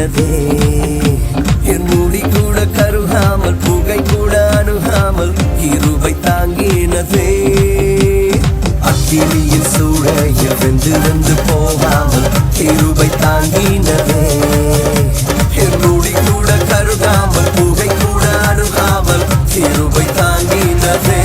தாங்கினதே என் முடி கூட கருகாமல் புகை கூட அணுகாமல் கிருபை தாங்கினதே அக்கினியில் சூழைய வெந்து வெந்து போகாமல் கிருபை தாங்கினதே என் முடி கூட கருகாமல் புகை கூட அணுகாமல் கிருபை தாங்கினதே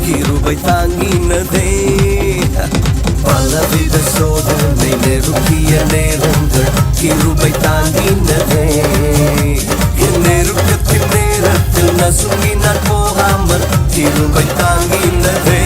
கிருபை தாங்கினதே பலவித சோதனை நெருக்கிய நேரங்கள் கிருபை தாங்கினதே என் நெருக்கத்தின் நேரத்தில் நசுங்கினால் போகாமல் கிருபை தாங்கினதே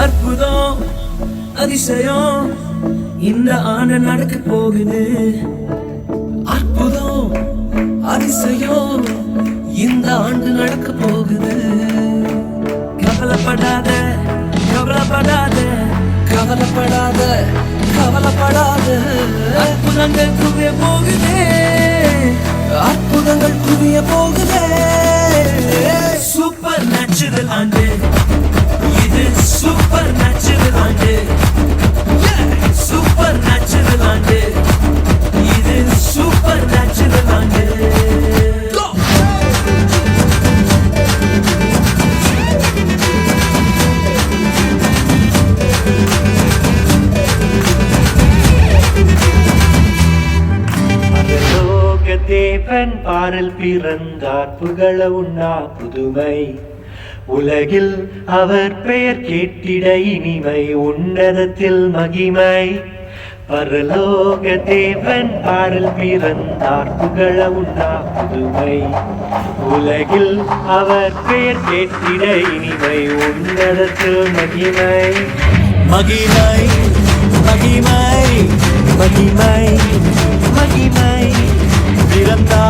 அற்புதம் அதிசயம் இந்த ஆண்டு நடக்க போகுது அற்புதம் அதிசயம் இந்த ஆண்டு நடக்க போகுது கவலைப்படாத கவலைப்படாத கவலைப்படாத கவலைப்படாத அற்புதங்கள் குவிய போகுதே அற்புதங்கள் குவிய போகுதே சூப்பர் நேச்சுரல் ஆண்டு இது சூப்பர் நேச்சுரல் ஆண்டு சூப்பர் நேச்சுரல் ஆண்டு இது சூப்பர் நேச்சுரல் ஆண்டு தேவன் பாரல் பிறந்தார் புகழ உண்ணா புதுமை உலகில் அவர் பெயர் கேட்டிட இனிமை உன்னதத்தில் மகிமை பரலோக தேவன் பாரல் பிறந்தார் புகழ உண்ணா புதுமை உலகில் அவர் பெயர் கேட்டிட இனிமை உன்னதத்தில் மகிமை மகிமை மகிமை மகிமை மகிமை பிறந்தார்